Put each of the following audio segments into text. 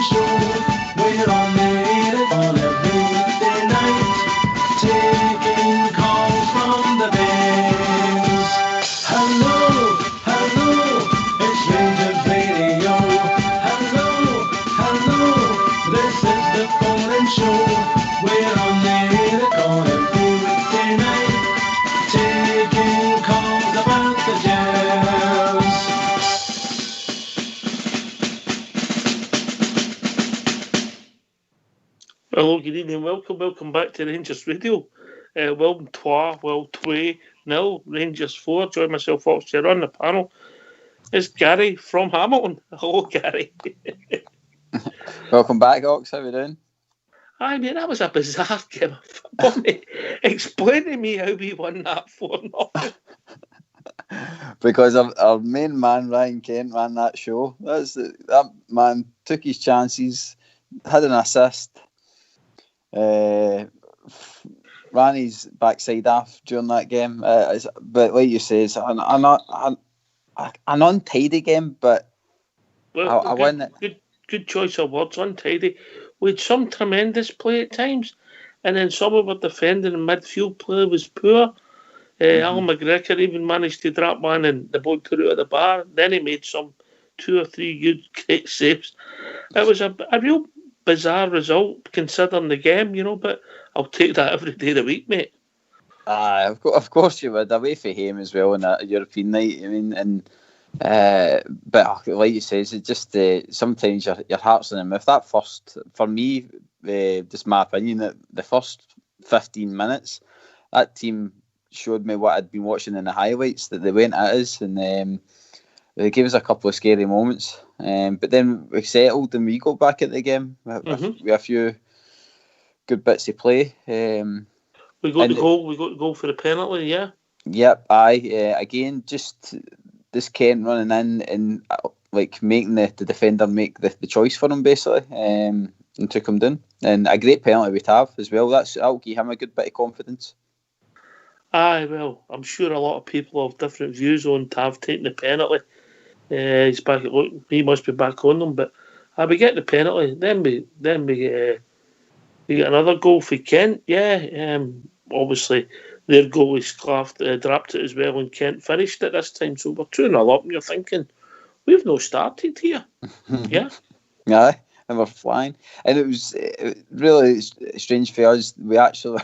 show. We're on the air on every weekday night, taking calls from the fans. Hello, hello, it's Rangers Radio. Hello, hello, this is the phone-in show. We're on the air on every weekday night, taking calls about the Jazz. Hello, good evening, welcome back to Rangers Radio. Willem 3, Will 2, 0, Rangers 4. Join myself, Fox, here on the panel. It's Gary from Hamilton. Hello, Gary. Welcome back, Ox. How are we doing? Aye, mate, that was a bizarre game of football, mate. Explain to me how we won that 4-0. Because our main man, Ryan Kent, ran that show. That man took his chances, had an assist, ran his backside off during that game. But like you say, it's an untidy game, but Well, I won it. Good choice of words, untidy. With some tremendous play at times, and then some of our defending and midfield play was poor. Alan McGregor even managed to drop one and the ball threw out of the bar. Then he made some 2 or 3 great saves. It was a real bizarre result considering the game, but I'll take that every day of the week, mate. Of course you would. Away for him as well on a European night. I mean, but like you say, it's just sometimes your heart's in the mouth. That first, for me, just my opinion, that the first 15 minutes, that team showed me what I'd been watching in the highlights, that they went at us and they gave us a couple of scary moments. But then we settled and we got back at the game with a few good bits of play. We got the goal. We got the goal for the penalty. Yeah. Yep. Again, just this Kent running in and like making the defender make the choice for him basically, and took him down. And a great penalty we'd have as well. That'll give him a good bit of confidence. Aye, well, I'm sure a lot of people have different views on Tav taking the penalty. He's back. Look, he must be back on them, but we get the penalty. Then we get another goal for Kent. Yeah, obviously their goalie dropped it as well, and Kent finished it this time. So we're 2-0 up, and you're thinking we've no started here. Yeah. Aye, and we're flying, and it was really strange for us. We actually.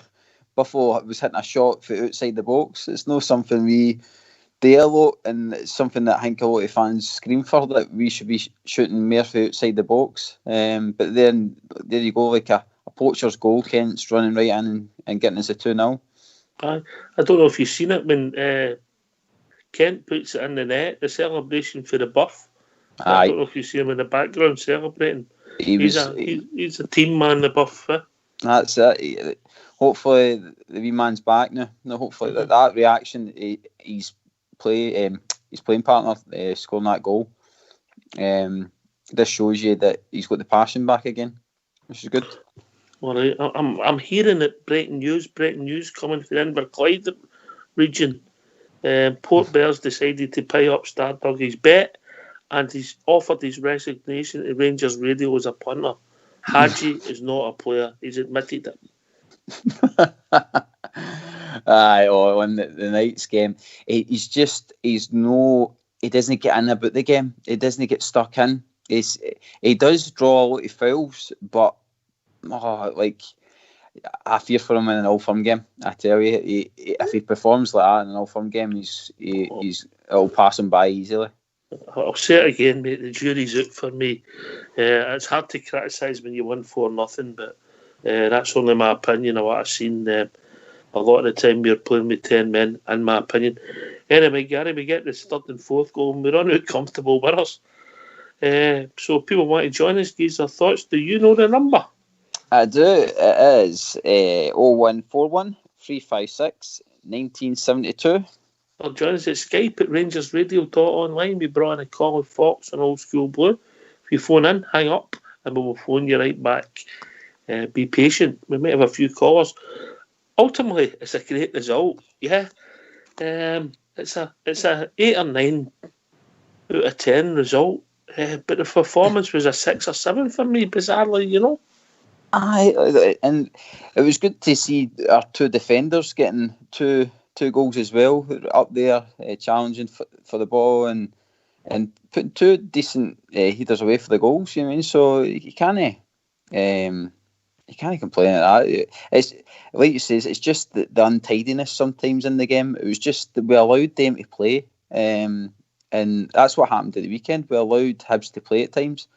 Buffalo was hitting a shot for outside the box. It's not something we do a lot, and it's something that I think a lot of fans scream for, that we should be shooting more for outside the box. But then there you go, like a poacher's goal. Kent's running right in and getting us a 2-0. I don't know if you've seen it when Kent puts it in the net, the celebration for the buff. I don't know if you see him in the background celebrating. He's a team man, the buff. That's it. Hopefully the wee man's back now. No, hopefully that reaction, his playing partner scoring that goal. This shows you that he's got the passion back again, which is good. All right, I'm hearing that breaking news coming from the Inverclyde region. Port Bears decided to pay up Starduggy's bet, and he's offered his resignation to Rangers Radio as a punter. Hadji is not a player. He's admitted it. On the night's game, he doesn't get in about the game. He doesn't get stuck in. He does draw a lot of fouls, but I fear for him in an Old Firm game. I tell you, if he performs like that in an Old Firm game, it'll pass him by easily. I'll say it again, mate. The jury's out for me. It's hard to criticise when you win 4-0, but that's only my opinion of what I've seen. A lot of the time we're playing with 10 men, in my opinion. Anyway, Gary, we get this third and fourth goal and we're on out comfortable with us. So if people want to join us, give their thoughts. Do you know the number? I do. It is 0141 356 1972. Or join us at Skype at rangersradio.online. We brought in a call with Fox and Old School Blue. If you phone in, hang up and we will phone you right back. Be patient. We might have a few callers. Ultimately, it's a great result. Yeah, it's a 8 or 9 out of 10 result. but the performance was a 6 or 7 for me, bizarrely, you know. Aye, and it was good to see our two defenders getting two goals as well, up there challenging for the ball and putting two decent headers away for the goals. You know what I mean? So you can't complain at that. It's like you say, it's just the untidiness sometimes in the game. It was just that we allowed them to play, and that's what happened at the weekend. We allowed Hibs to play at times,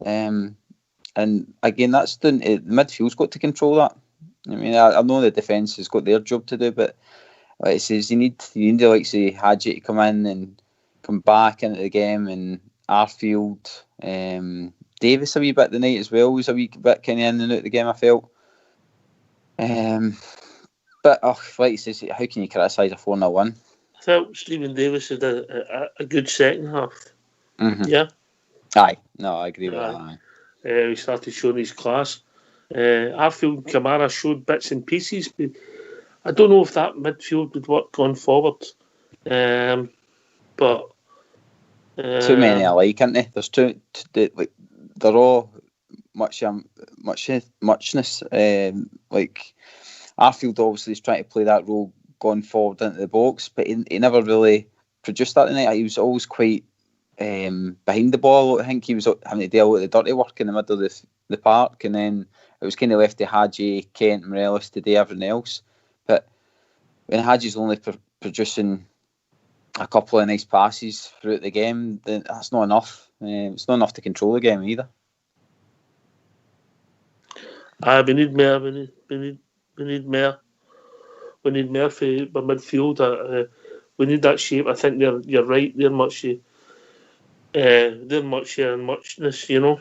and again, that's down to the midfield's got to control that. I mean, I know the defence has got their job to do, but like it says, you need to, like say Hadji to come in and come back into the game, and Arfield, Davis a wee bit tonight as well. Was a wee bit kind of in and out of the game, I felt. But like you say, how can you criticise a 4-0 win? I thought Stephen Davis had a good second half. Mm-hmm. Yeah. Aye, no, I agree with that. He started showing his class. Arfield and Kamara showed bits and pieces, but I don't know if that midfield would work going forward. But too many alike, aren't they? There's like they're all muchness. Like Arfield obviously is trying to play that role going forward into the box, but he never really produced that tonight. He was always quite behind the ball. I think he was having to deal with the dirty work in the middle of the park, and then it was kind of left to Hadji, Kent, Morelos to do everything else. But when Hadji's only producing a couple of nice passes throughout the game, then that's not enough. It's not enough to control the game either. We need more. We need more. We need more for midfield. We need that shape. I think you're right. They're much and muchness, you know.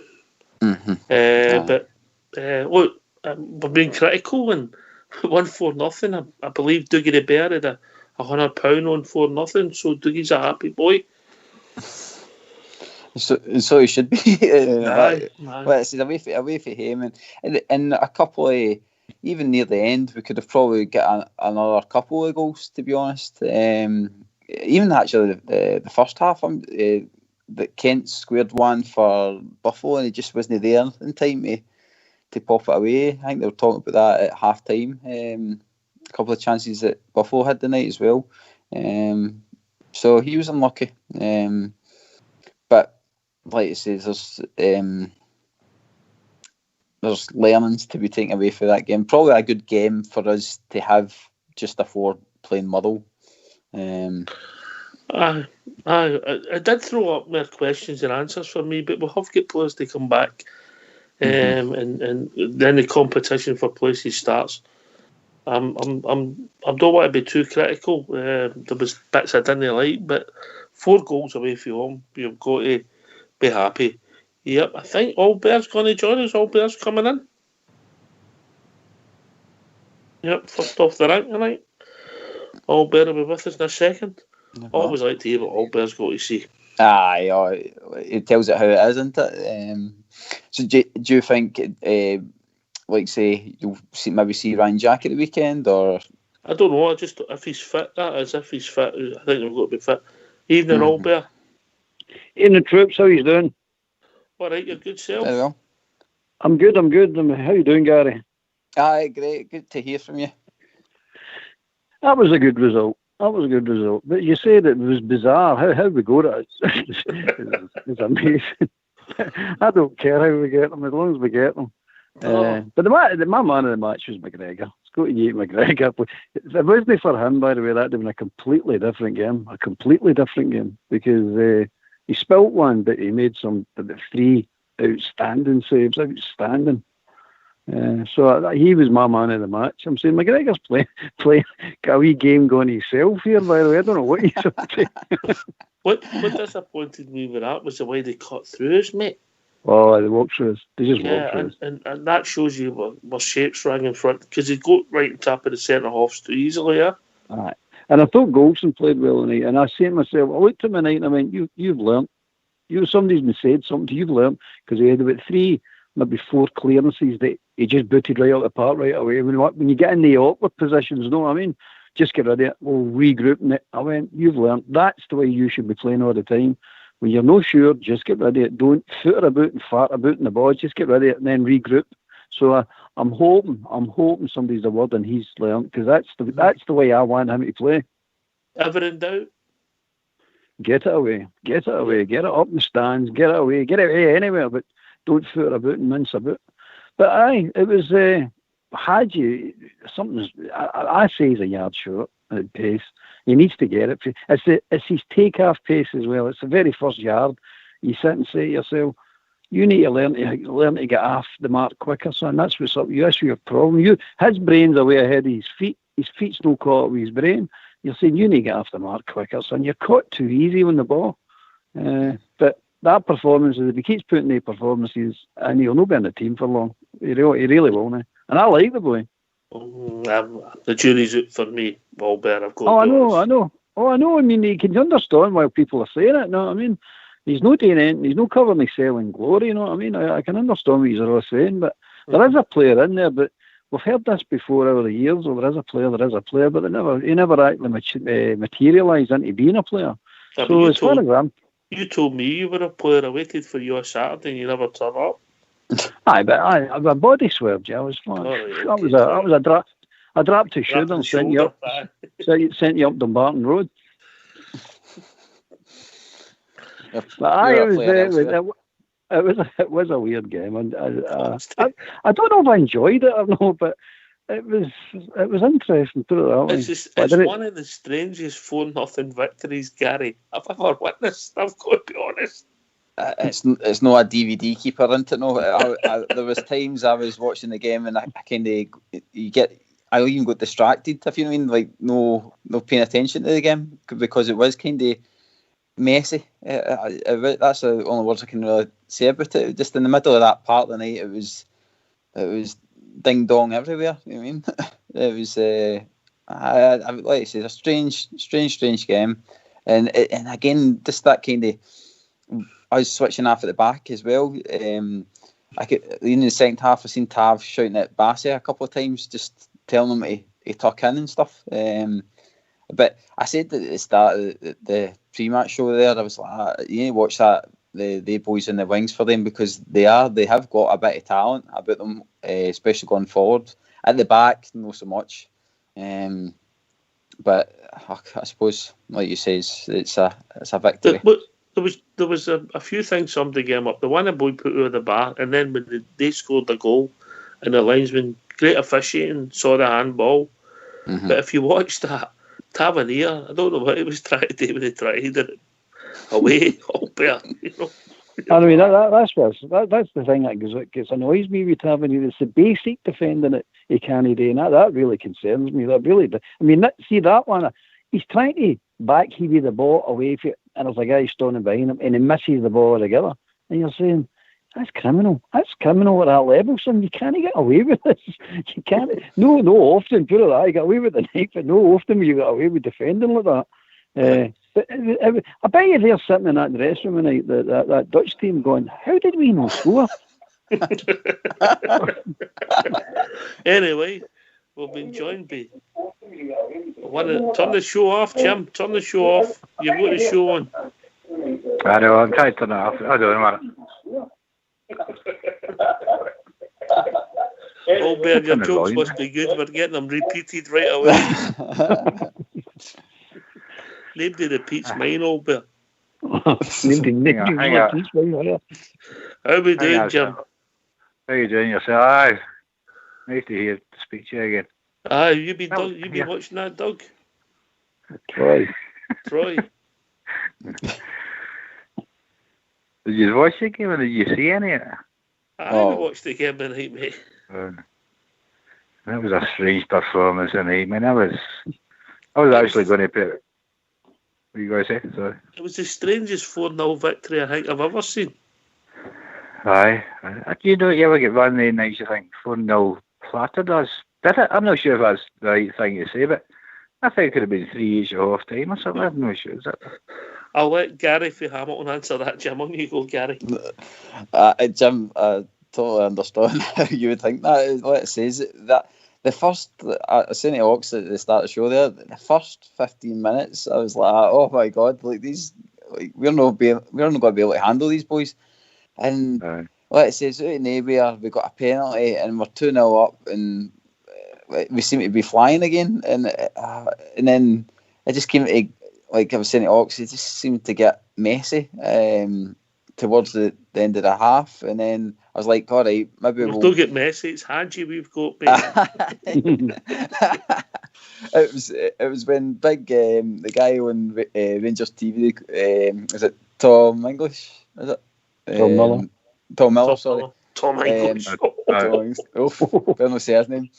Mm-hmm. But look, we're being critical and 1-4-0. I believe Dougie the Bear had £100 on 4-0. So Dougie's a happy boy. So he should be. Aye. Well, it's away for him, and a couple of, even near the end, we could have probably got another couple of goals. To be honest, even actually the first half, that Kent squared one for Buffalo, and he just wasn't there in time to pop it away. I think they were talking about that at half time. A couple of chances that Buffalo had tonight as well. So he was unlucky. But like I say, there's learnings to be taken away from that game. Probably a good game for us to have just a 4-playing muddle. I did throw up more questions and answers for me, but we'll have to get players to come back, and then the competition for places starts. I don't want to be too critical. There was bits I didn't like, but 4 goals away from home, you've got to be happy. Yep, I think All Bear's going to join us. All Bear's coming in. Yep, first off the rank tonight. All Bear will be with us in a second. Always like to hear what All Bear's got to see. Aye, it tells it how it is, isn't it? So do you think, like say, you'll maybe see Ryan Jack at the weekend, or? I don't know. If he's fit, that is. If he's fit, I think we've got to be fit. Evening, All Bear. In the troops, how you doing? All right, your good self. Very well. I'm good. How you doing, Gary? Aye, great. Good to hear from you. That was a good result. But you said it was bizarre. How we got it it's amazing. I don't care how we get them, as long as we get them. But my man of the match was McGregor. It's got to be McGregor. If it wasn't for him, by the way, that'd have been a completely different game. Because he spilt one, but he made 3 outstanding saves. Outstanding. So he was my man of the match. I'm saying McGregor's playing a wee game going himself here, by the way. I don't know what he's up to. What disappointed me with that was the way they cut through us, mate. Oh, they walked through us. They just walked through us. And that shows you what shapes rang in front, because he got right on top of the centre halves too easily, yeah? Aye. And I thought Goldson played well tonight, and I said to myself, I looked at him tonight and I went, you've learnt. Somebody's been said something to you, you've learnt, because he had about 3, maybe 4 clearances that he just booted right out the park right away. When you get in the awkward positions, you know what I mean? Just get rid of it. We'll regroup. And I went, you've learnt. That's the way you should be playing all the time. When you're not sure, just get rid of it. Don't foot about and fart about in the ball. Just get rid of it and then regroup. So I'm hoping somebody's the word and he's learned, because that's the way I want him to play. Ever in doubt? Get it away. Get it up in the stands. Get it away anywhere, but don't foot about and mince about. But it was had you something's. I say he's a yard short at pace. He needs to get it. It's his take-off pace as well. It's the very first yard. You sit and say to yourself, you need to learn to get off the mark quicker, son. That's what's up. That's your problem. His brain's away ahead of his feet. His feet's no caught up with his brain. You're saying you need to get off the mark quicker, son. You're caught too easy on the ball. But that performance, if he keeps putting the performances, and he'll not be in the team for long. He really will now. And I like the boy. The jury's out for me, Albert. I've got. I know. I mean, you can understand why people are saying it. No, I mean, he's not doing anything. He's not covering himself in glory. You know what I mean? I can understand what he's all saying, but there is a player in there. But we've heard this before over the years. Well, there is a player, but he never actually materialised into being a player. Yeah, so as far as you told me you were a player. I waited for you on Saturday and you never turned up. Aye, but I body swerved you. I was fine. That was a drop. I dropped to shoot and sent you up Dumbarton Road. But it was a weird game, and I don't know if I enjoyed it or not, but it was interesting. It's one of the strangest 4-0 victories, Gary, I've ever witnessed. I've got to be honest. It's not a DVD keeper, isn't it? No, there was times I was watching the game and I even got distracted, if you know what I mean, like no paying attention to the game because it was kind of messy. That's the only words I can really say about it. Just in the middle of that part of the night, it was ding dong everywhere. You know what I mean? It was I would like to say a strange game, and again just that kind of. I was switching off at the back as well. In the second half, I seen Tav shouting at Bassey a couple of times, just telling him to tuck in and stuff. But I said at the start of the pre-match show there, I was like, you need to watch that, the boys in the wings for them, because they have got a bit of talent about them, especially going forward. At the back, not so much. But I suppose, like you say, it's a victory. There was a few things summed the game up. The one a boy put over the bar, and then when they scored the goal, and the linesman, great officiating, saw the handball. Mm-hmm. But if you watch that, Tavernier, I don't know what he was trying to do when he tried it away, Albert, you know. I mean, that's the thing that gets annoys me with Tavernier. It's the basic defending that he can't do, and that really concerns me. That really, I mean, see that one, he's trying to backheave the ball away from it, and there's a guy standing behind him, and he misses the ball altogether. And you're saying, that's criminal. That's criminal at that level, son. You can't get away with this. You can't. No often, put it that. You get away with the night, but no often will you get away with defending like that. But I bet you they're sitting in that dressing room tonight, that Dutch team, going, how did we not score? Anyway, we've been joined by... Turn the show off, Jim. Turn the show off. You've got the show on. I know, I'm trying to turn it off. I don't know. Albert, your jokes must be good. We're getting them repeated right away. Nobody repeats mine, Albert. How we doing, Jim? How you doing yourself? Aye. Nice to speak to you again. Aye, you been watching that, Doug? Troy. Did you watch the game or did you see any of it? I watched the game tonight, mate. That was a strange performance tonight. I mean, I was actually going to put it. What are you going to say? Sorry. It was the strangest 4-0 victory I think I've ever seen. Aye. You ever get one of the nights you think 4-0 flattered us? Did it? I'm not sure if that's the right thing to say, but I think it could have been 3 at half time or something. I'm not sure. Is that? I'll let Gary from Hamilton answer that, Jim. On you go, Gary. Jim, I totally understand how you would think that. What it says, that the first, I was saying to Ox at the start of the show there, the first 15 minutes, I was like, oh my God, like these, like, we're not going to be able to handle these boys. And let's say it's out of nowhere, we got a penalty and we're 2-0 up, and we seem to be flying again. And then it just came to, like I was saying to Ox, it just seemed to get messy towards the end of the half. And then I was like, all right, maybe we'll don't get messy. It's Hadji we've got, baby. It was when Big the guy on Rangers TV, is it Tom English? Is it Tom Miller? Tom Miller, sorry. Tom English. Don't know say his name.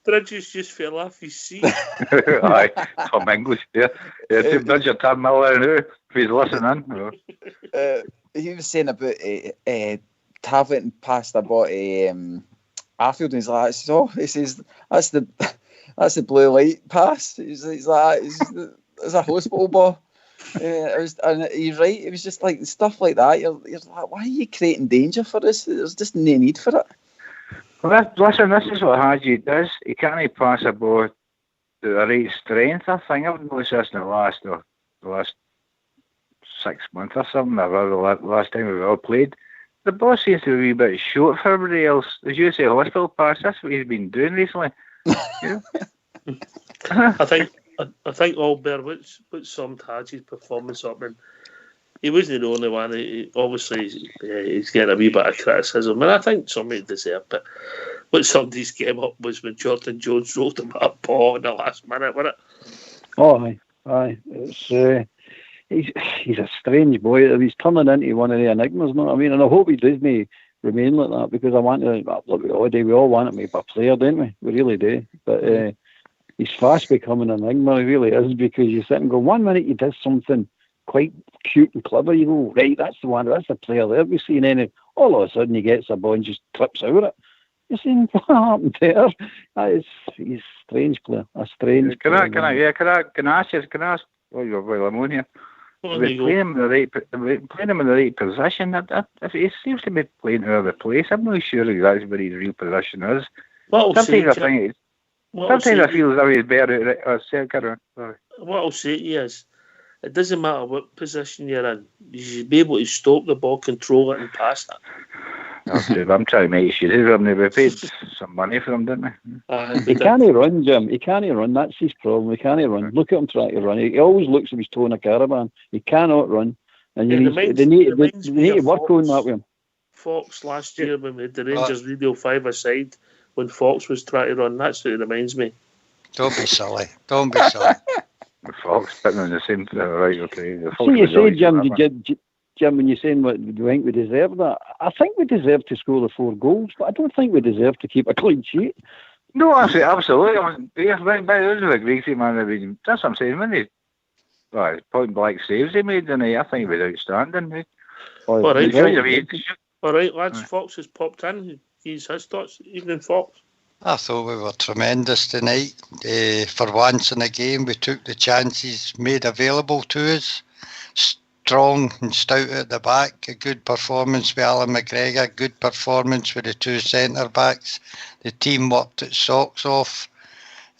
Bridges just fell off his seat. Aye, Tom English. Yeah. Bridges Tom Miller now. If he's listening. He was saying about having passed the ball to Arfield, and he's like, he says that's the blue light pass. He's like, it's a hospital ball. And he's right. It was just like stuff like that. You're like, why are you creating danger for this? There's just no need for it. Well, listen, this is what Hadji does. He can't pass a ball to the right strength. I think I've noticed this in the last 6 months or something. The last time we've all played, the ball seems to be a wee bit short for everybody else. As you say, hospital pass. That's what he's been doing recently. Yeah. I think Albert, what summed Hadji's performance up, and he wasn't the only one. Obviously, he's getting a wee bit of criticism, and I think somebody deserved it. What summed his game up was when Jordan Jones rolled him up ball in the last minute, wasn't it? Oh, aye. It's he's a strange boy. He's turning into one of the enigmas, know what I mean? And I hope he doesn't remain like that, because I want to. We all want him to be a player, don't we? We really do. But he's fast becoming an enigma. He really is, because you sit and go, 1 minute he does something quite cute and clever, you go, right, that's the one, that's the player there we see, and then all of a sudden he gets a ball and just trips over it. You're saying, what happened there? He's a strange player, a strange player. Can I ask, well, I'm on here. We're playing him in the right position. If he seems to be playing out of the place, I'm not sure exactly what his real position is. Sometimes I feel as though he's better. What I'll say to you is, it doesn't matter what position you're in. You should be able to stop the ball, control it, and pass it. I'm trying to make sure we paid some money for him, didn't we? He can't run, Jim. He can't run. That's his problem. He can't run. Look at him trying to run. He always looks at his toe in a caravan. He cannot run. And they need to work on that with him. Fox last year, when we had the Rangers Radio 5-a-side, when Fox was trying to run, that's what it reminds me. Don't be silly. Fox sitting on the same thing, right? Okay. See, you say, Jim, when you're saying what do you think we deserve that? I think we deserve to score the 4 goals, but I don't think we deserve to keep a clean sheet. No, absolutely. I agree with you, man. That's what I'm saying. When he point blank saves he made, and I think he was outstanding. All right, lads. Fox has popped in. He's his thoughts. Evening, Fox. I thought we were tremendous tonight. For once in a game, we took the chances made available to us. Strong and stout at the back. A good performance with Alan McGregor. Good performance with the 2 centre-backs. The team worked its socks off.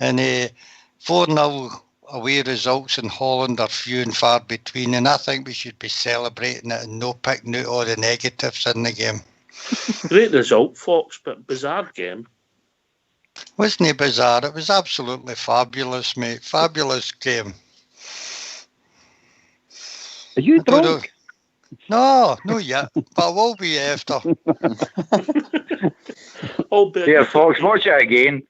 And 4-0 away results in Holland are few and far between. And I think we should be celebrating it and no picking out all the negatives in the game. Great result, Fox, but bizarre game. Wasn't it bizarre? It was absolutely fabulous, mate. Fabulous game. Are you drunk? No, not yet. But I will be after. Here, Fox, watch it again.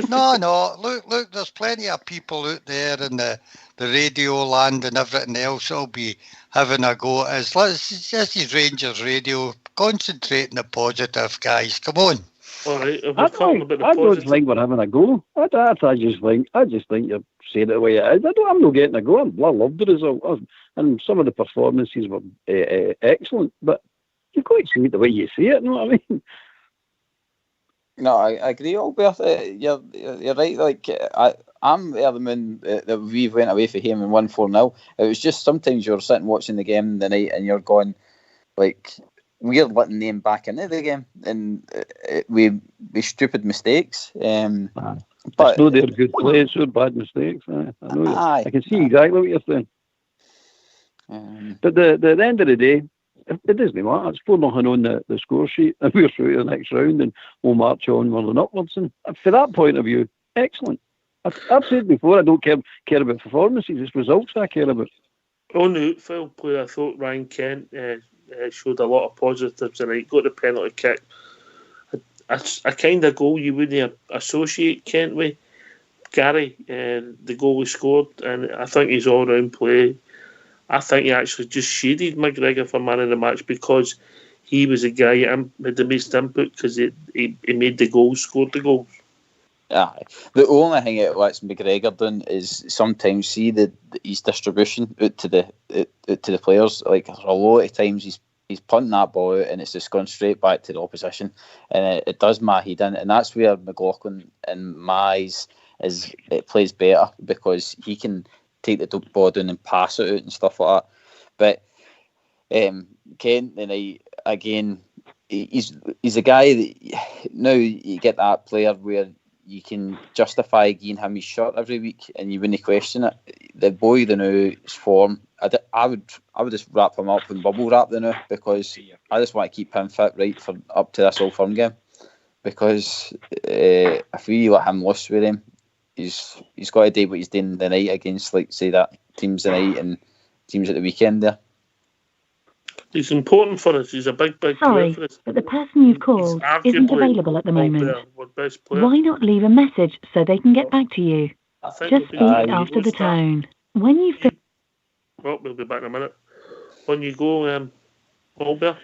No. Look, there's plenty of people out there in the radio land and everything else that'll be having a go at us. This is Rangers Radio. Concentrate on the positive, guys. Come on. All right, I don't think we're having a go. I just think you're saying it the way it is. I'm not getting a go. I love the result, and some of the performances were excellent. But you've got to see it the way you see it. You know what I mean? No, I agree, Albert. You're right. Like I'm the moon that we went away for him and won 4-0. It was just sometimes you're sitting watching the game the night and you're going like, we're letting them back into the game, and we stupid mistakes. But no, they're good plays, so bad mistakes. I know. I can see exactly what you're saying. But at the end of the day, it doesn't matter. It's 4-0 on the score sheet, and we're through to the next round, and we'll march onward and upwards. And for that point of view, excellent. I've said before, I don't care about performances. It's results I care about. On the outfield play, I thought Ryan Kent showed a lot of positives tonight. Got the penalty kick. A kind of goal you wouldn't associate Kent with. Gary, the goal he scored, and I think his all-round play, I think he actually just shaded McGregor for man of the match because he was a guy that had the most input because he made the goals, scored the goals. Aye. The only thing it lets McGregor doing is sometimes see his distribution out to the players. Like a lot of times he's punting that ball out and it's just gone straight back to the opposition, and it does my head in, and that's where McLaughlin, in my eyes, it plays better because he can take the ball down and pass it out and stuff like that. But Kent tonight again, he's a guy that now you get that player where you can justify giving him his shot every week and you wouldn't question it. The boy the now his form, I would just wrap him up in bubble wrap the now because I just want to keep him fit right for up to this Old Firm game, because if we let him loose with him, he's got to do what he's doing the night against, like, say, that teams the night and teams at the weekend there. He's important for us. He's a big player for us. But the person you've called isn't available at the moment. Why not leave a message so they can get back to you? Just speak after the tone. When you feel... Well, we'll be back in a minute. On you go, Albert.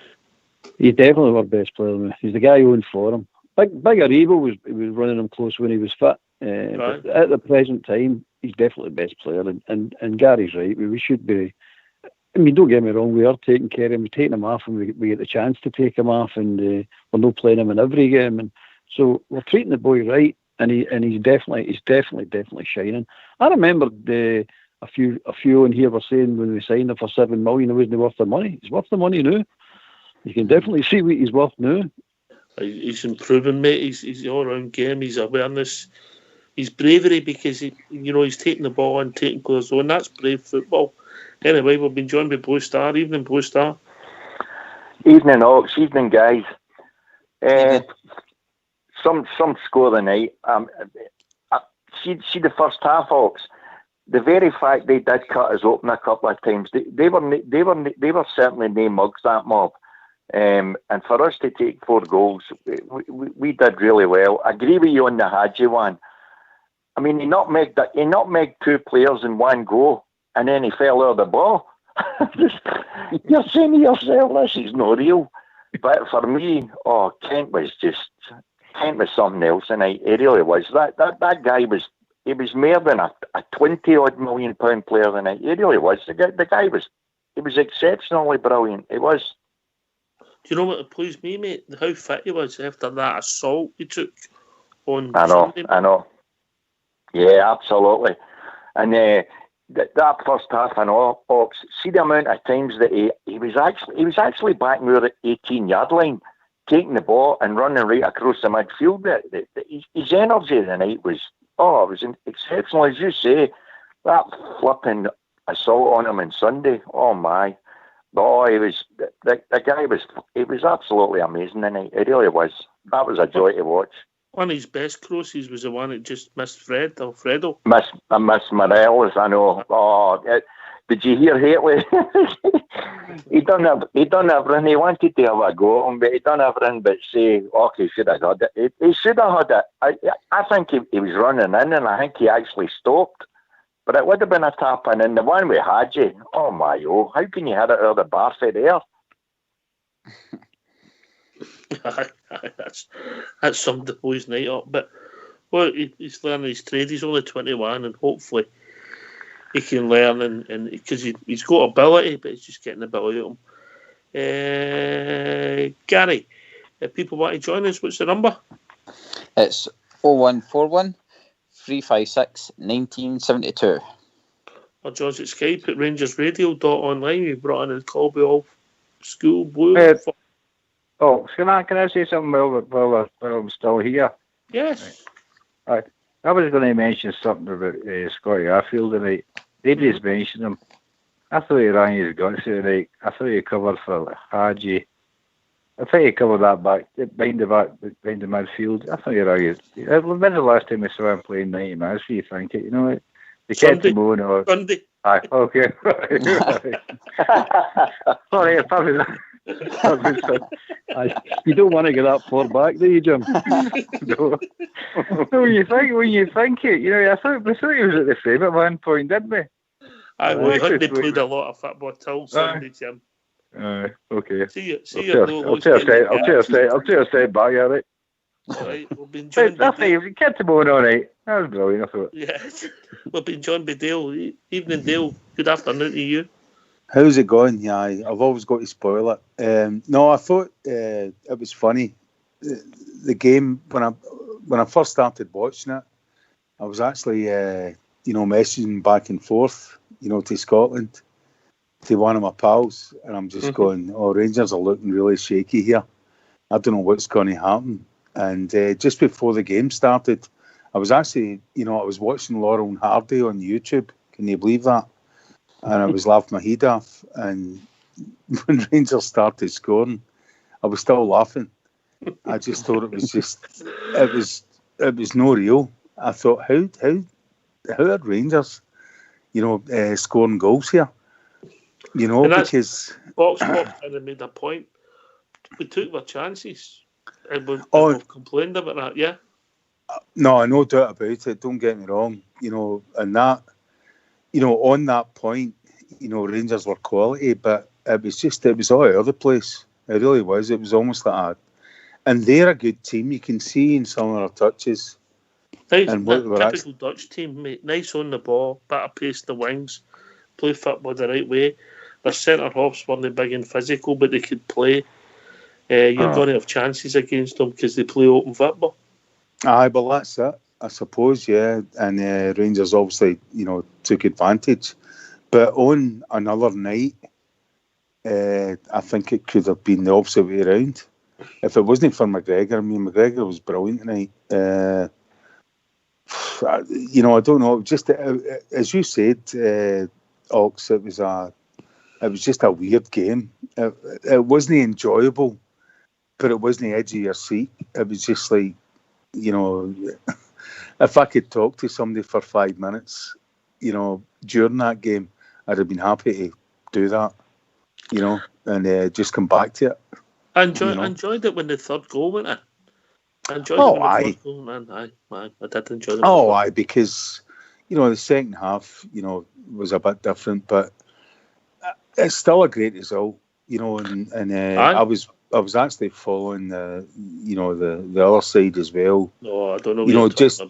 He's definitely our best player. He's the guy who owned for him. Big Aribo was running him close when he was fit. But at the present time, he's definitely the best player. And Gary's right. We should be... I mean, don't get me wrong, we are taking care of him. We're taking him off when we get the chance to take him off, and we're not playing him in every game. And so we're treating the boy right, and he's definitely shining. I remember a few in here were saying when we signed him for $7 million, it wasn't worth the money. He's worth the money now. You can definitely see what he's worth now. He's improving, mate. He's all-round game. His awareness, his bravery, because he's taking the ball and taking players on. That's brave football. Anyway, we've been joined by Blue Star. Evening, Blue Star. Evening, Ox. Evening, guys. Some score the night. See the first half, Ox. The very fact they did cut us open a couple of times, they were certainly no mugs, that mob. And for us to take 4 goals, we did really well. I agree with you on the Hadji one. I mean, he nutmegged 2 players in one go, and then he fell out of the ball. You're saying to yourself, this is not real. But for me, Kent was something else, and he really was. That guy was more than a £20-odd million player, and he really was. The guy was exceptionally brilliant. He was. Do you know what pleased me, mate? How fit he was after that assault he took on Sunday. I know. Yeah, absolutely. And that first half and Ox, see the amount of times that he was actually back near the 18-yard line, taking the ball and running right across the midfield. His energy tonight was exceptional. As you say, that flipping assault on him on Sunday, oh my. Oh, the guy was absolutely amazing tonight. It really was. That was a joy to watch. One of his best crosses was the one that just missed Alfredo. Miss Morelos, I know. Oh, did you hear Haley? he done everything. He wanted to have a go on, but he done everything but say, he should have had it. He should have had it. I think he was running in, and I think he actually stopped. But it would have been a tap in. And the one we had you, how can you hit it out of the bar for there? That's summed the boys' night up. But he's learning his trade. He's only 21, and hopefully he can learn. And because he's got ability, but he's just getting the ability out of him. Gary, if people want to join us, what's the number? It's 0141 356 1972. Or John's at Skype at rangersradio.online. We brought in a call by all school blue. Can I say something while I'm still here? Yes. Right. I was going to mention something about Scotty Arfield tonight. Nobody's mentioned him. I thought he rang his guts out right. I thought he covered for Hadji. I thought he covered that behind the midfield. I thought he rang his. When's the last time we saw him playing 90 minutes? Do you think it? You know, they kept him on. Or Sunday. Aye, okay. Sorry, you don't want to get that far back, do you, Jim? No. When you think it, you know, I thought he was at the frame at one point, didn't we? We hadn't played a lot of football till Sunday, Jim. Okay. See I'll take a step back, yeah, right? Right, we've been joined by Dale. You kept him on all right. That was brilliant, I thought. Yes, we've been joined by Dale. Evening, Dale. Good afternoon to you. How's it going? Yeah, I've always got to spoil it. No, I thought it was funny. The game, when I first started watching it, I was actually, messaging back and forth, to Scotland, to one of my pals, and I'm just going, Rangers are looking really shaky here. I don't know what's going to happen. And just before the game started, I was actually, I was watching Laurel and Hardy on YouTube. Can you believe that? And I was laughing my head off. And when Rangers started scoring, I was still laughing. I just thought it was no real. I thought, how are Rangers, scoring goals here? Because Box and made a point. We took our chances. And we've complained about that, yeah? No, no doubt about it. Don't get me wrong. And that, on that point, Rangers were quality, but it was all over the place. It really was. It was almost like and they're a good team. You can see in some of their touches. Typical Dutch team, mate. Nice on the ball, bit of pace in the wings, play football the right way. Their centre halves weren't big and physical, but they could play. You're going to have chances against them because they play open football. Aye, but that's it, I suppose, yeah. And Rangers obviously, took advantage. But on another night, I think it could have been the opposite way around. If it wasn't for McGregor, McGregor was brilliant tonight. I don't know. Just as you said, Ox, it was just a weird game. It wasn't enjoyable, but it wasn't the edge of your seat. It was just like, if I could talk to somebody for 5 minutes, during that game, I'd have been happy to do that, and just come back to it. I enjoyed it when the third goal went in. I did enjoy it. Aye, because, the second half, was a bit different, but it's still a great result, I was actually following the other side as well. No, I don't know. Just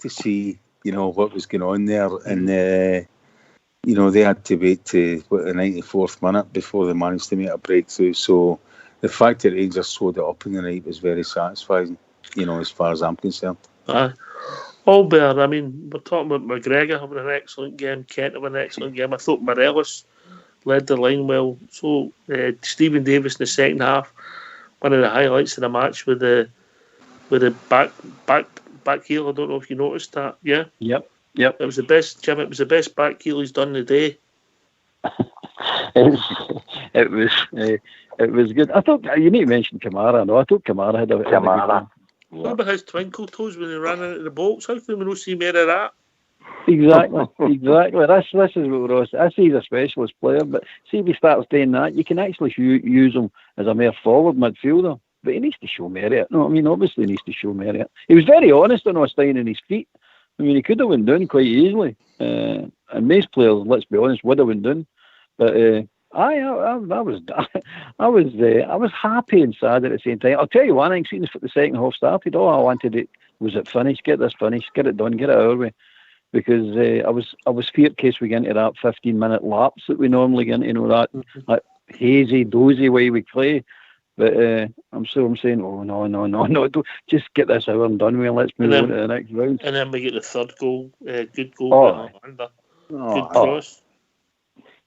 to see what was going on there, and they had to wait to the 94th minute before they managed to make a breakthrough. So the fact that Rangers sold it up in the night was very satisfying, as far as I'm concerned. All better. I mean, we're talking about McGregor having an excellent game, Kent having an excellent game. I thought Morelos led the line well. So Stephen Davis in the second half, one of the highlights of the match with the back heel. I don't know if you noticed that. Yeah. Yep. It was the best, Jim. It was the best back heel he's done today. It was good. I thought you need to mention Kamara. No, I thought Kamara had a Kamara. What about his twinkle toes when he ran into the box? How can we not see more of that? Exactly. This is what we're all saying. I see he's a specialist player, but see if he starts doing that, you can actually use him as a more forward midfielder. But he needs to show merit. No, I mean, obviously he needs to show merit. He was very honest on staying in his feet. I mean, he could have went down quite easily. And most players, let's be honest, would have went down. But I was happy and sad at the same time. I'll tell you one thing, seeing the second half started, all I wanted it was it finished, get this finished, get it done, get it our way. Because I was feared in case we get into that 15-minute lapse that we normally get into, that hazy, dozy way we play. But I'm saying, no, just get this over and done with, and let's move on to the next round. And then we get the third goal, good goal. Good cross.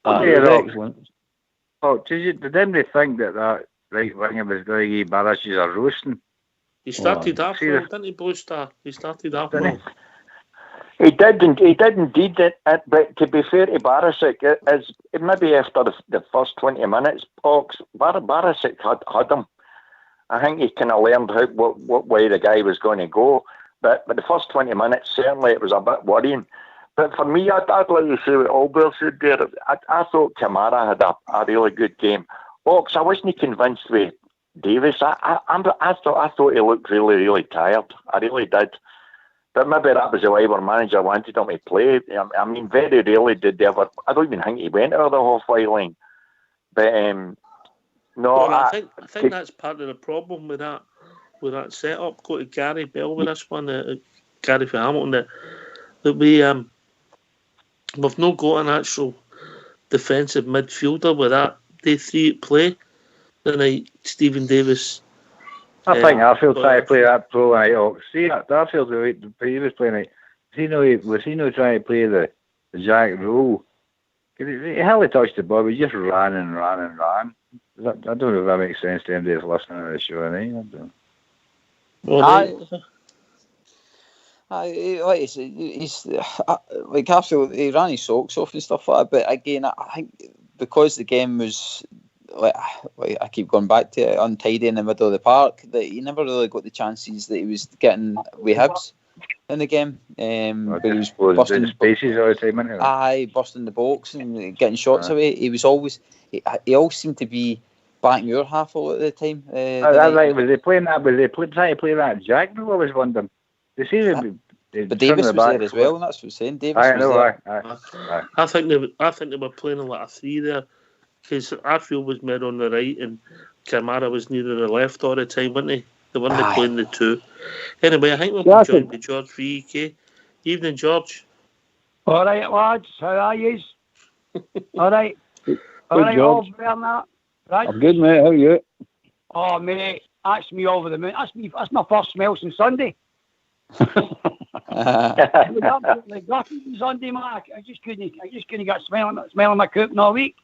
Excellent. Did anybody think that right winger was going to give Barisic a roasting? He started half well, didn't he, Blue Star? He started half well. He did indeed. But to be fair to Barisic, is maybe after the first 20 minutes, Barisic had him. I think he kind of learned what way the guy was going to go. But the first 20 minutes, certainly it was a bit worrying. But for me, I'd like to say what Albert said there. I thought Kamara had a really good game. Ox, I wasn't convinced with Davis. I thought he looked really, really tired. I really did. But maybe that was the way our manager wanted him to play. I mean, very rarely did they ever. I don't even think he went over the halfway line. But no, well, I think that's part of the problem with that setup. Go to Gary Bell with this one, Gary for Hamilton. That we've not got an actual defensive midfielder with that day three at play. The night Stephen Davis. I think Arfield tried to play that pro night. See, Arfield he was playing it. Was he not trying to play the Jack role? He hardly touched the ball. He just ran and ran and ran. I don't know if that makes sense to anybody that's listening to the show. I don't know. Like I said, he's like Arfield. He ran his socks off and stuff like that. But again, I think because the game was. Like I keep going back to it, untidy in the middle of the park, that he never really got the chances that he was getting with Hibs in the game. But he was busting spaces all the time. Busting the box and getting shots away. He was always he always seemed to be back in your half all at the time. Was they playing that? Was they trying to play that Jack? I was wondering. They seem to be. But Davis was there as well, and that's what I'm saying. Davis was there. I think they were playing a lot of three there. Because Arfield was mid on the right and Kamara was near the left all the time, weren't they? They weren't playing the two. Anyway, I think we'll be joined by George VK. Evening, George. All right, lads. How are you? All right. All right, George. Bernard. Right. I'm good, mate. How are you? Oh, mate, that's me over the moon. That's my first smell since Sunday. It was absolutely gutted on Sunday, Mark. I just couldn't get smelling my coop all week.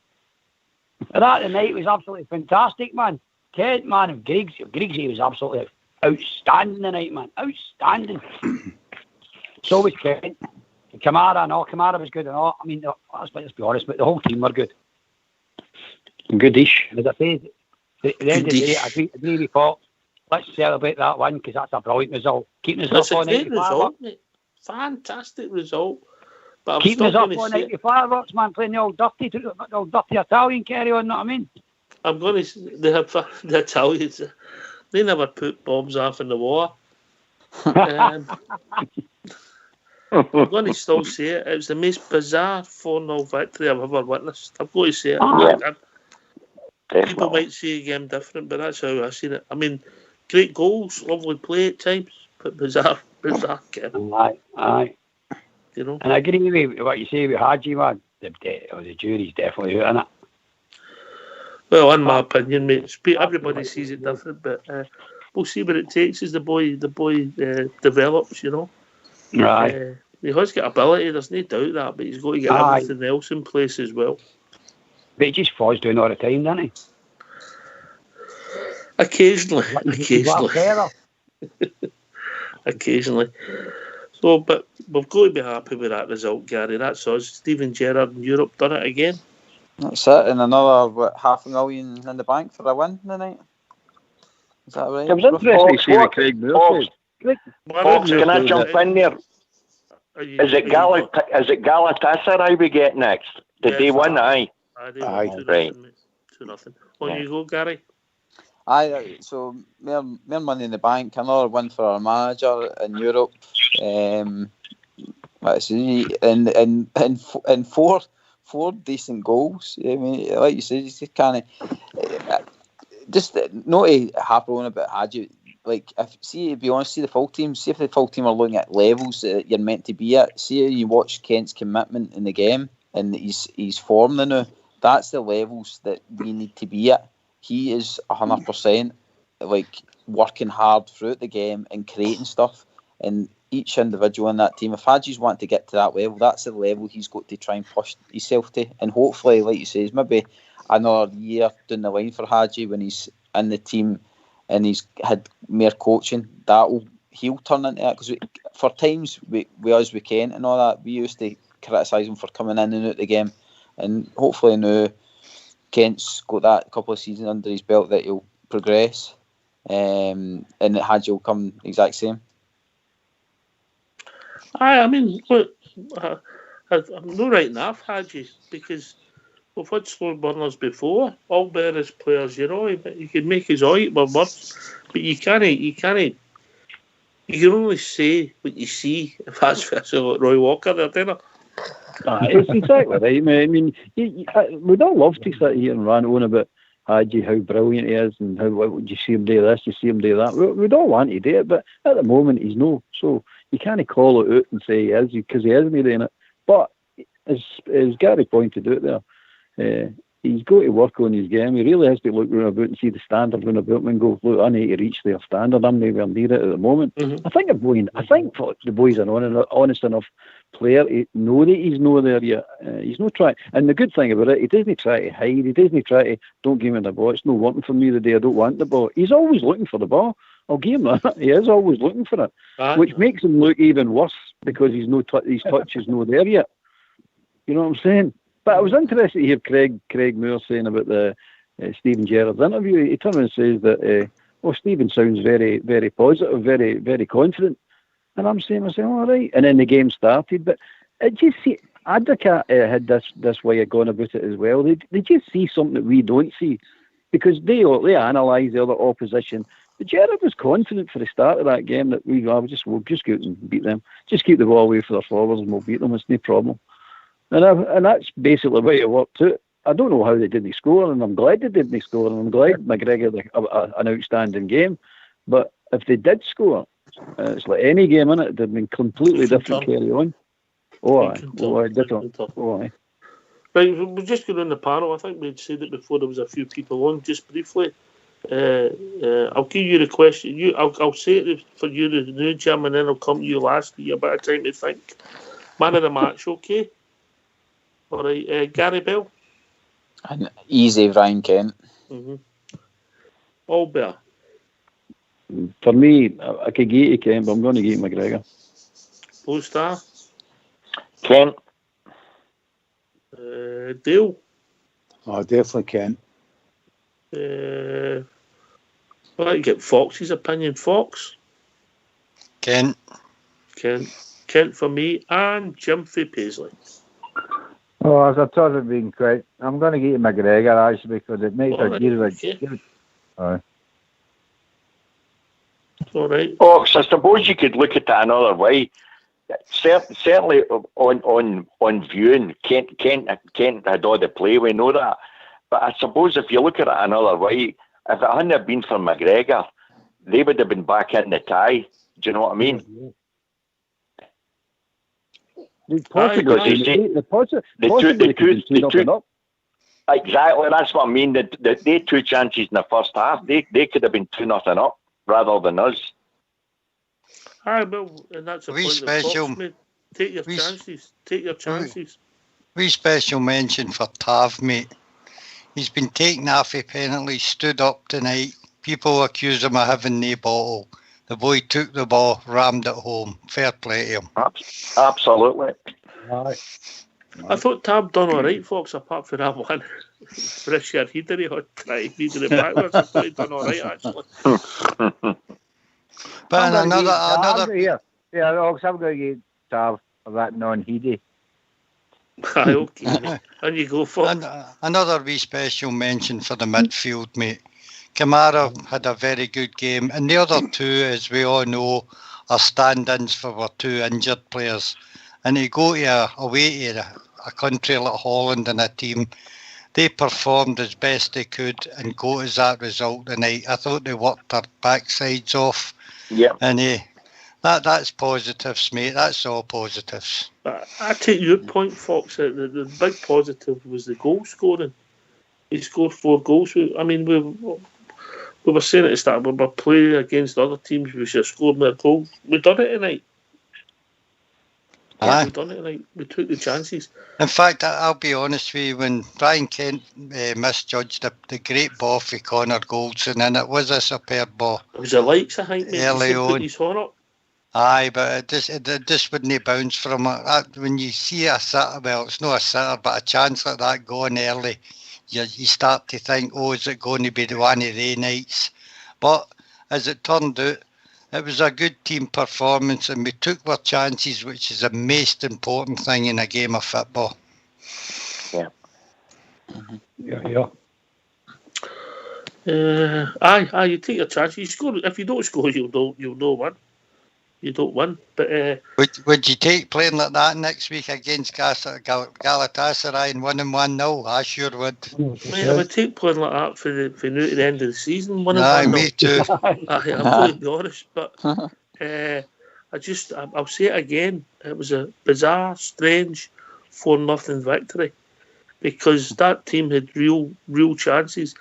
But that night was absolutely fantastic, man. Kent, man, and Griggsy was absolutely outstanding tonight, man. Outstanding. So was Kent. Kamara was good and all. I mean, let's be honest, but the whole team were good. Goodish. As I say, at the end of the day, I agree with Paul. Let's celebrate that one because that's a brilliant result. Keeping us up on 90 result, mate. Fantastic result. But keeping us up on 90 fireworks, man, playing the old dirty Italian carry on, know what I mean? I'm going to say, the Italians, they never put bombs off in the water. I'm going to still say it. It was the most bizarre 4-0 victory I've ever witnessed. I've got to say it. People might see a game different, but that's how I seen it. I mean, great goals, lovely play at times, but bizarre game. Aye. You know? And I agree with what you say with Hadji, man. The jury's definitely out in it. Well, in my opinion, mate, everybody sees it different, but we'll see what it takes as the boy develops, you know. Right. He has got ability, there's no doubt that, but he's got to get everything else in place as well. But he just falls down all the time, doesn't he? Occasionally. Occasionally. So, but we've got to be happy with that result, Gary. That's us. Steven Gerrard in Europe done it again. That's it. And another, $500,000 in the bank for a win tonight. Is that right? It was interesting to see what Craig Moore said. Can I jump in there? Is it Galatasaray we get next? Did they win? Aye. Aye. Right. 2-0. On you go, Gary. Aye, so more money in the bank, another win for our manager in Europe. Let's see, and four decent goals. I mean, like you said, you just kind of just not to harp on about Hadji. Like, to be honest, see the full team. See if the full team are looking at levels that you're meant to be at. See, you watch Kent's commitment in the game and his form now. That's the levels that we need to be at. He is 100% like working hard throughout the game and creating stuff. And each individual in that team, if Hadji's want to get to that level, that's the level he's got to try and push himself to. And hopefully, like you say, maybe another year down the line for Hadji when he's in the team and he's had more coaching, he'll turn into that, because for times we us with Kent and all that, we used to criticise him for coming in and out the game, and hopefully now Kent's got that couple of seasons under his belt that he'll progress, and that Hadji will come exact same. I mean, look, I'm not writing off Hadji, because we've had slow burners before. All Bears players, you know, he can make his eye with words, but you can't. You can only say what you see. If that's like Roy Walker, there, don't you? It's exactly right, mate. I mean, we'd all love to sit here and rant on about Hadji, how brilliant he is, and how would you see him do this, you see him do that. We'd all want to do it, but at the moment he's no. So you can't call it out and say he is, because he isn't doing it. But as Gary pointed out there, he's got to work on his game. He really has to look round about and see the standard round about and go, look, I need to reach their standard. I'm nowhere near it at the moment. Mm-hmm. I think the boy's an honest enough player to know that he's not there yet. He's not trying. And the good thing about it, he doesn't try to hide. He doesn't try to, don't give me the ball. It's not working for me today. I don't want the ball. He's always looking for the ball. I'll give him that. He is always looking for it, which makes him look even worse, because his touch is not there yet. You know what I'm saying? But I was interested to hear Craig Moore saying about the Stephen Gerrard's interview. He turned around and says that, Stephen sounds very, very positive, very, very confident. And I'm saying, all right. And then the game started. But it just see, Adaka had this way of going about it as well. They just see something that we don't see, because they analyse the other opposition. But Gerrard was confident for the start of that game that we'll just go out and beat them. Just keep the ball away for their forwards and we'll beat them. It's no problem. And that's basically the way it worked out. I don't know how they didn't score, and I'm glad they didn't score, and I'm glad McGregor had an outstanding game. But if they did score, it's like any game, innit? It'd have been completely different carry on. Different. Aye. Right, we're just going on the panel. I think we'd said it before there was a few people on. Just briefly, I'll give you the question. I'll say it for you, the new Jim, and then I'll come to you last. You a bit of time to think. Man of the match, okay? All right, Gary Bell. And easy, Ryan Kent. Mm-hmm. Albert. For me, I could get to Kent, but I'm going to get McGregor. Blue Star. Kent. Dale. Oh, definitely Kent. I'd like to get Fox's opinion. Fox. Kent. Kent for me, and Jim for Paisley. Oh, as I thought it'd been great. I'm going to get McGregor, actually, because it makes a good. All right. Fox, I suppose you could look at it another way. Certainly on viewing, Kent had all the play, we know that. But I suppose if you look at it another way, if it hadn't been for McGregor, they would have been back in the tie. Do you know what I mean? The two. Exactly, that's what I mean. The two chances in the first half, they could have been 2-0 up rather than us. Well, and that's a point special. Take your chances. We special mention for Tav, mate. He's been taken off a penalty, stood up tonight. People accuse him of having no bottle. The boy took the ball, rammed it home. Fair play to him. Absolutely. Right. I thought Tab done all right, folks, apart from that one. Richard, he did it backwards. I thought he'd done all right, actually. But another... Yeah, I'm going to get Tab for that non-heedy. Okay. And you go for another wee special mention for the midfield, mate. Kamara had a very good game, and the other two, as we all know, are stand-ins for our two injured players. And to go away to a country like Holland and a team, they performed as best they could and got us that result tonight. I thought they worked their backsides off. Yeah. And that's positives, mate. That's all positives. I take your point, Fox. The big positive was the goal scoring. He scored 4 goals. I mean, we were saying at the start, we were playing against other teams, we should have scored more goals. We done it tonight. We done it tonight. We took the chances. In fact, I'll be honest with you, when Brian Kent misjudged the great ball for Connor Goldson, and it was a superb ball. It was the likes, I think, early on. His horn up. Aye, but it just wouldn't bounce from it. When you see a sitter, well, it's not a sitter, but a chance like that going early, you start to think, oh, is it going to be one of the nights? But as it turned out, it was a good team performance, and we took our chances, which is the most important thing in a game of football. Yeah. Yeah. Aye, you take your chances. You score. If you don't score, you'll know win. You don't win. But would you take playing like that next week against Galatasaray and winning 1-0? I sure would. Mate, I would take playing like that for now to the end of the season. Aye, me too. I'm going to be honest, but I'll say it again. It was a bizarre, strange 4-0 victory because that team had real chances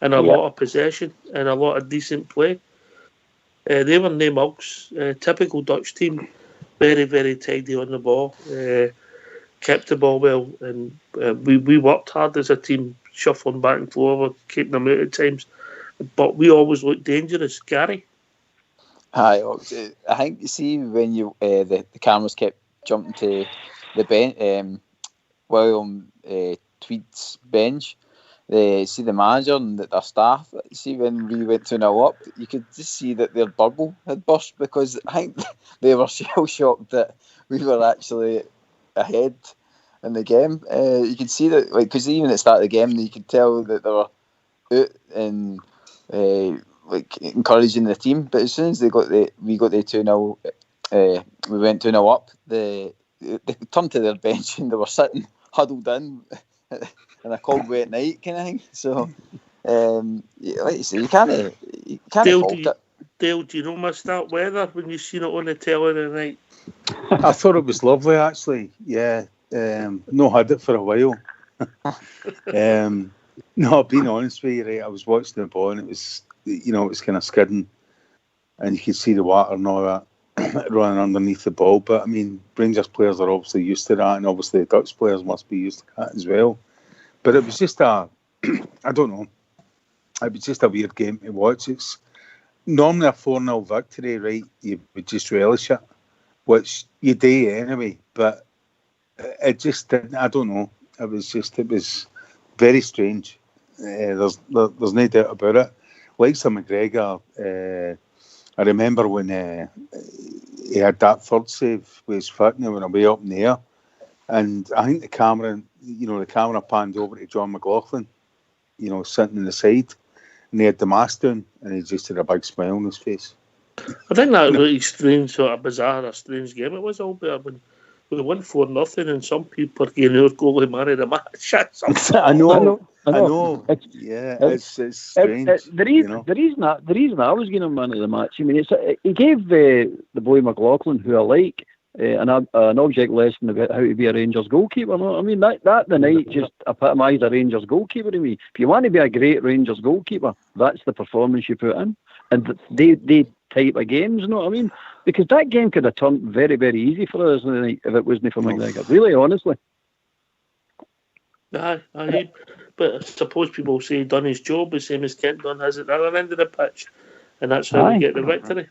and a lot of possession and a lot of decent play. They were no mugs. Typical Dutch team, very, very tidy on the ball. Kept the ball well, and we worked hard as a team, shuffling back and forward, keeping them out at times. But we always looked dangerous. Gary? Aye, I think you see when you the cameras kept jumping to the bench, William Tweed's bench. See the manager and their staff. See when we went 2-0 up, you could just see that their bubble had burst because I think they were shell shocked that we were actually ahead in the game. You could see that, like, because even at the start of the game, you could tell that they were out and like encouraging the team. But as soon as we got the 2-0, we went 2-0 up. They turned to their bench and they were sitting huddled in. In a cold, wet night kind of thing. So, like you say, you can't fault it. Dale, do you not miss that weather when you seen it on the telly at night? I thought it was lovely, actually. Yeah, no had it for a while. No, being honest with you, right, I was watching the ball and it was, it was kind of skidding, and you could see the water and all that running underneath the ball. But I mean, Rangers players are obviously used to that, and obviously the Dutch players must be used to that as well. But it was just I don't know, it was just a weird game to watch. It's normally a 4-0 victory, right? You would just relish it, which you do anyway, but it just didn't, I don't know. It was very strange. There's no doubt about it. Like Sir McGregor, I remember when he had that third save with his foot and he went away up in the air. And I think the camera panned over to John McLaughlin, sitting on the side, and he had the mask down, and he just had a big smile on his face. I think that really strange, sort of bizarre, strange game it was all better when we won 4-0 and some people are getting our goalie man of the match. I know. It's strange. The reason I was getting him man of the match, I mean, he gave the boy McLaughlin, who I like, an object lesson about how to be a Rangers goalkeeper. I mean, that the night just epitomised a Rangers goalkeeper to me. If you want to be a great Rangers goalkeeper, that's the performance you put in. And they type of games, you know what I mean? Because that game could have turned very, very easy for us if it wasn't for McGregor. Really, honestly. Aye. But I suppose people say he done his job the same as Kent done has at the other end of the pitch. And that's how we get the victory.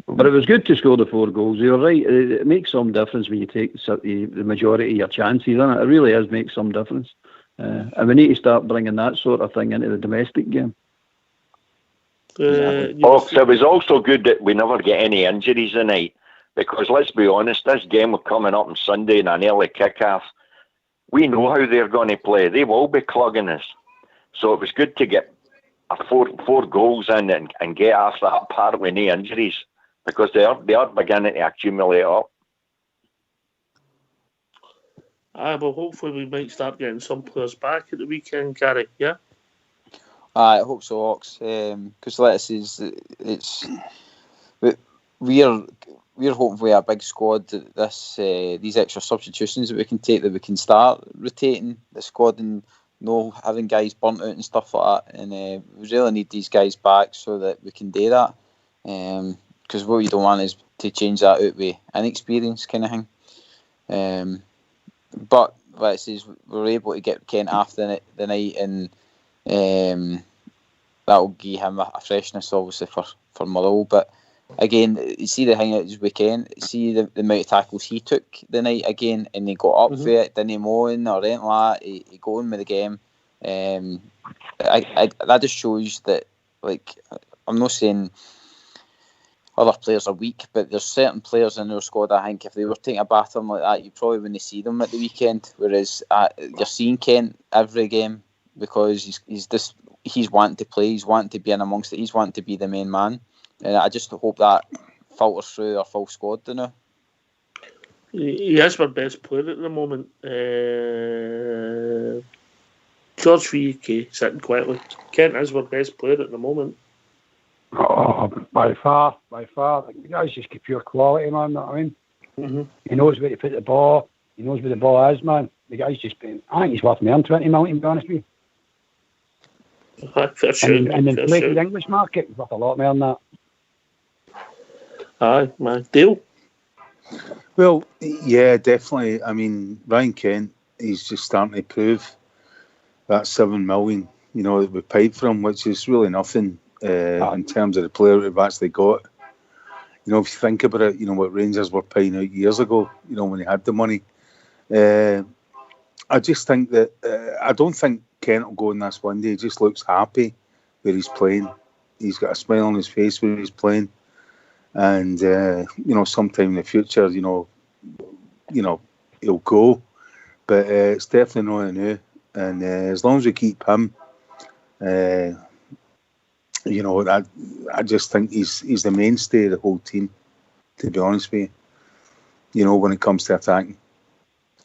But it was good to score the 4 goals. You're right. It makes some difference when you take the majority of your chances, doesn't it? It really does make some difference. And we need to start bringing that sort of thing into the domestic game. It was also good that we never get any injuries tonight, because let's be honest, this game was coming up on Sunday in an early kick-off. We know how they're going to play. They will be clogging us. So it was good to get four goals in and get off that part with no injuries, because they are beginning to accumulate up. Well, hopefully we might start getting some players back at the weekend, Gary. Yeah. I hope so, Ox. Because like I says, we're hoping for a big squad. These extra substitutions that we can take, that we can start rotating the squad and having guys burnt out and stuff like that. And we really need these guys back so that we can do that. Because what we don't want is to change that out with inexperience kind of thing. But like I says, we're able to get Kent after the night, and that will give him a freshness, obviously, for Motherwell. But again, you see the thing this weekend, see the amount of tackles he took the night again, and he got up for it, didn't moan or anything like that. He got on with the game. That just shows that, like, I'm not saying other players are weak, but there's certain players in their squad, I think, if they were taking a battering like that, you probably wouldn't see them at the weekend. Whereas you're seeing Kent every game because he's wanting to play, he's wanting to be in amongst it, he's wanting to be the main man. And I just hope that filters through our full squad now. He is our best player at the moment. George VK sitting quietly. Kent is our best player at the moment. Oh, by far. The guy's just pure quality, man. You know what I mean? Mm-hmm. He knows where to put the ball. He knows where the ball is, man. The guy's just been. I think he's worth more than 20 million, to be honest with you. Fair shout. And in the English market, he's worth a lot more than that. Aye, man. Deal? Well, yeah, definitely. I mean, Ryan Kent, he's just starting to prove that 7 million, that we paid for him, which is really nothing in terms of the player we've actually got. If you think about it, what Rangers were paying out years ago, when they had the money. I just think that, I don't think Kent will go in this one day. He just looks happy where he's playing. He's got a smile on his face where he's playing. And, sometime in the future, he'll go. But it's definitely not new. And as long as we keep him, I just think he's the mainstay of the whole team, to be honest with you. When it comes to attacking.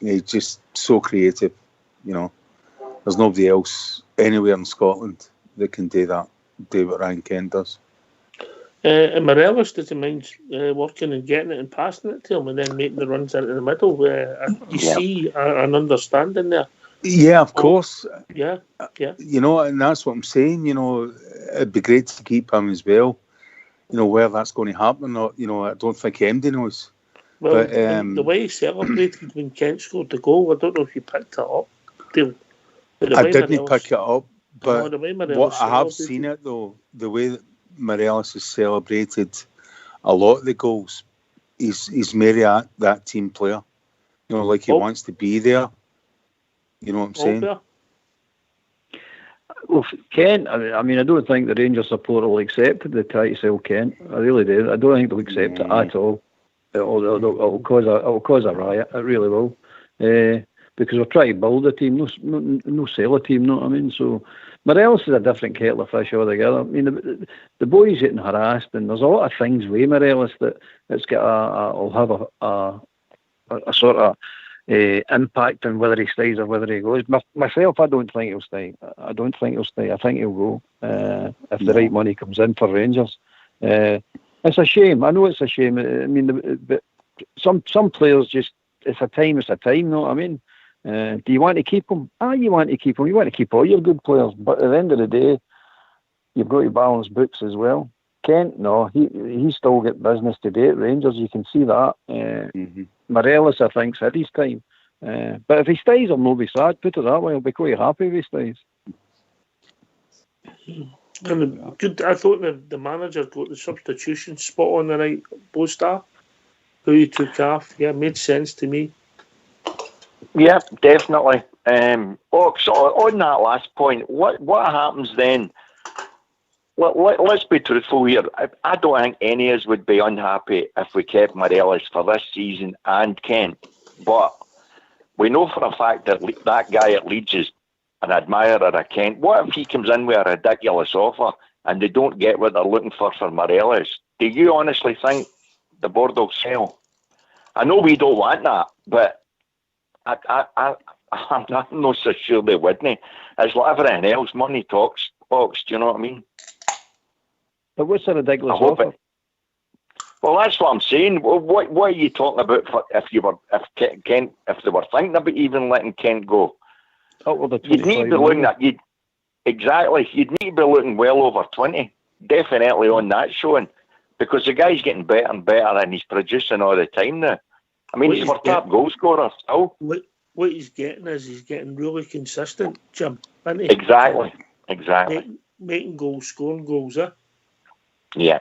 He's just so creative, There's nobody else anywhere in Scotland that can do what Ryan Kent does. And Morelos doesn't mind working and getting it and passing it to him and then making the runs into the middle. You see an understanding there. Yeah, of course. Yeah. And that's what I'm saying. It'd be great to keep him as well. Where that's going to happen or not, I don't think MD knows. Well, but, the way he celebrated when Kent scored the goal, I don't know if you picked it up. I didn't pick it up, but what I have seen it though, the way that Morelos has celebrated a lot of the goals, he's merely that team player. Like he wants to be there. You know what I'm saying? Well, Kent, I mean, I don't think the Rangers supporter will accept the try to sell Kent. I really do. I don't think they'll accept it at all. It'll cause a riot. It really will. Because we're trying to build a team, no sell a team, you know what I mean? So, Morelos is a different kettle of fish altogether. I mean, the boy's getting harassed, and there's a lot of things with Morelos that it's got will have a sort of impact on whether he stays or whether he goes. Myself, I don't think he'll stay. I think he'll go if the right money comes in for Rangers. It's a shame. I know it's a shame. I mean, but some players just, it's a time, you know what I mean? Do you want to keep them? You want to keep them. You want to keep all your good players. But at the end of the day, you've got to balance books as well. Kent, no, he's still got business to do at Rangers. You can see that. Morelos, I think, had his time. But if he stays, I'll not be sad. Put it that way. I'll be quite happy if he stays. And good. I thought the manager got the substitution spot on the right. Bostar, who you took off. Yeah, made sense to me. Yeah, definitely. So on that last point, what happens then? Let's be truthful here. I don't think any of us would be unhappy if we kept Morelos for this season and Kent. But we know for a fact that that guy at Leeds is an admirer of Kent. What if he comes in with a ridiculous offer and they don't get what they're looking for Morelos? Do you honestly think the board will sell? I know we don't want that, but I'm not so sure they wouldn't. It's like everything else. Money talks. Do you know what I mean? But what's a ridiculous offer? Well, that's what I'm saying. What are you talking about? If they were thinking about even letting Kent go, you'd need to be looking at exactly. You'd need to be looking well over 20, definitely on that showing, because the guy's getting better and better, and he's producing all the time now. I mean, he's our top goal scorer still. What he's getting is he's getting really consistent, Jim. Isn't he? Exactly. Making goals, scoring goals, Yeah.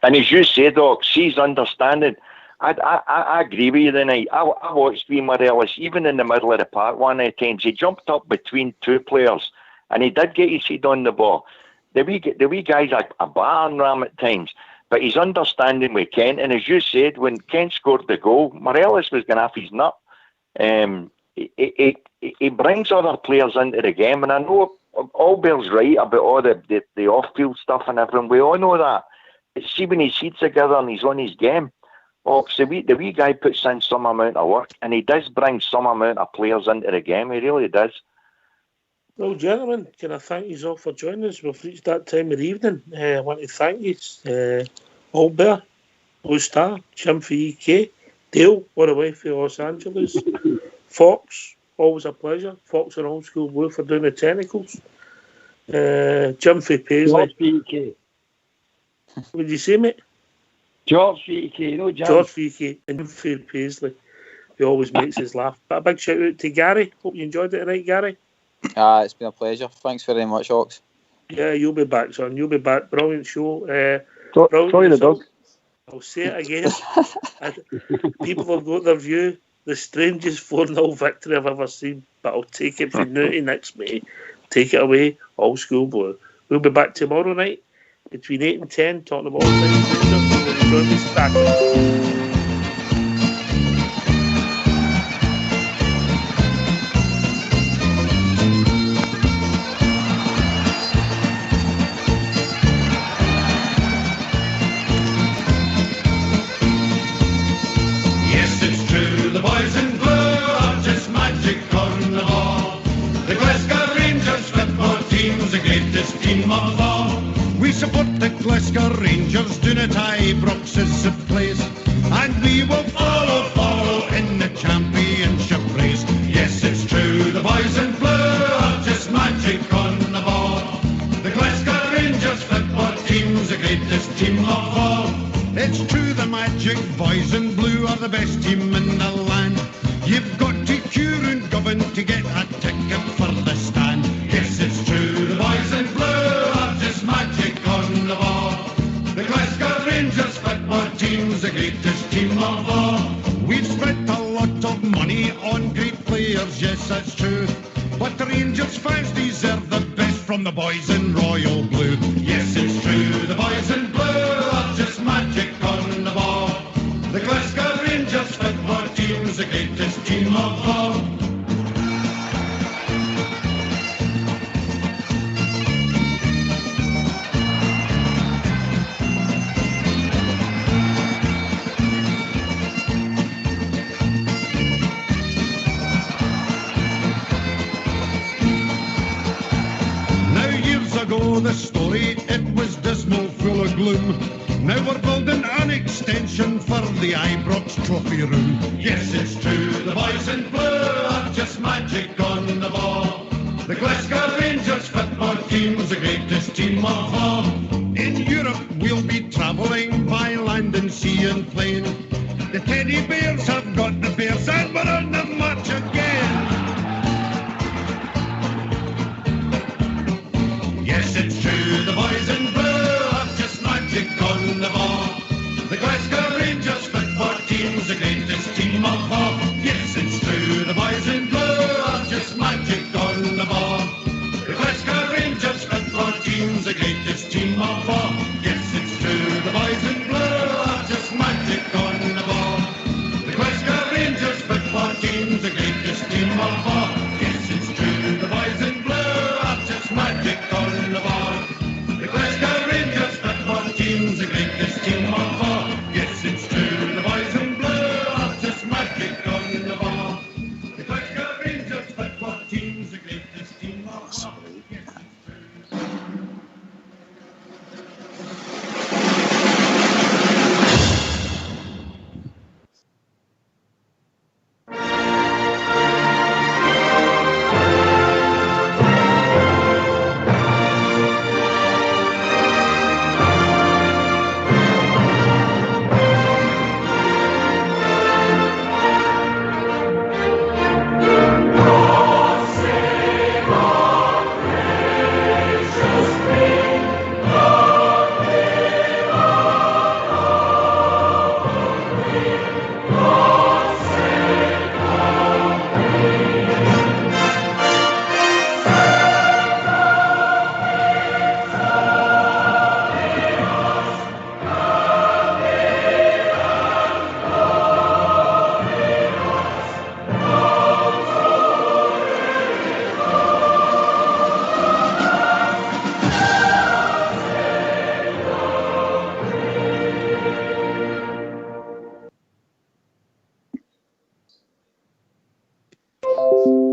And as you say, Doc, she's understanding. I agree with you tonight. I watched Morelos, even in the middle of the park one of the times. He jumped up between two players and he did get his head on the ball. The wee guy's a barn ram at times, but he's understanding with Kent. And as you said, when Kent scored the goal, Morelos was going off his nut. He brings other players into the game, and I know Albert's right about all the off-field stuff and everything. We all know that. But see, when he's head together and he's on his game, so the wee guy puts in some amount of work, and he does bring some amount of players into the game. He really does. Well, gentlemen, can I thank you all for joining us? We've reached that time of the evening. I want to thank you, Albert, Blue Star, Jim for EK, Dale, all the way from Los Angeles, Fox, always a pleasure. Fox and Old School Blue for doing the technicals. Jim for Paisley. George What did you say, mate? George VK, no Jim. George VK and Fair Paisley. He always makes us laugh. But a big shout out to Gary. Hope you enjoyed it tonight, Gary. It's been a pleasure. Thanks very much, Ox. Yeah, you'll be back, son. You'll be back. Brilliant show. Sorry, the dog. I'll say it again. People have got their view. The strangest 4-0 victory I've ever seen. But I'll take it from now to next May. Take it away, Old School Blue. We'll be back tomorrow night between 8 and 10 talking about all things. We'll be back. We support the Glasgow Rangers, do not Ibrox is the place, and we will follow in the championship race. Yes, it's true, the boys in blue are just magic on the ball. The Glasgow Rangers football team's the greatest team of all. It's true, the magic boys in blue are the best team in the land. You've got to queue and govern to get a ticket for the stand. Yes, it's true, the boys in blue are just magic on the ball. The Glasgow Rangers football team's the greatest team of all. We've spent a lot of money on great players, yes, that's true. But the Rangers fans deserve the best from the boys in royal blue. Yes, it's true, the boys in blue are just magic on the ball. The Glasgow Rangers football team's the greatest team of all. The story, it was dismal, full of gloom. Now we're building an extension for the Ibrox trophy room. Yes, it's true, the boys in blue are just magic on the ball. The Glasgow Rangers football team's the greatest team of all. In Europe we'll be travelling by land and sea and plain. The teddy bears have got the bears and we're on the march again. Yes, it's true, the boys in blue are just magic on the ball. The Glasgow Rangers football team's the greatest team of all. Yes, it's true, the boys in blue are just magic on the ball. The Glasgow Rangers football team's the greatest team of all. Yes, it's true, the boys in blue are just magic on the ball. The Glasgow Rangers football team's the greatest team of all. Yes, it's true, the boys in blue are just magic on the ball. The Glasgow Rangers football team's the greatest team of all. Yes, it's true, the boys in blue are just magic on the ball. The Glasgow Rangers football team's the greatest team of all. Yes, it's true. Rangers.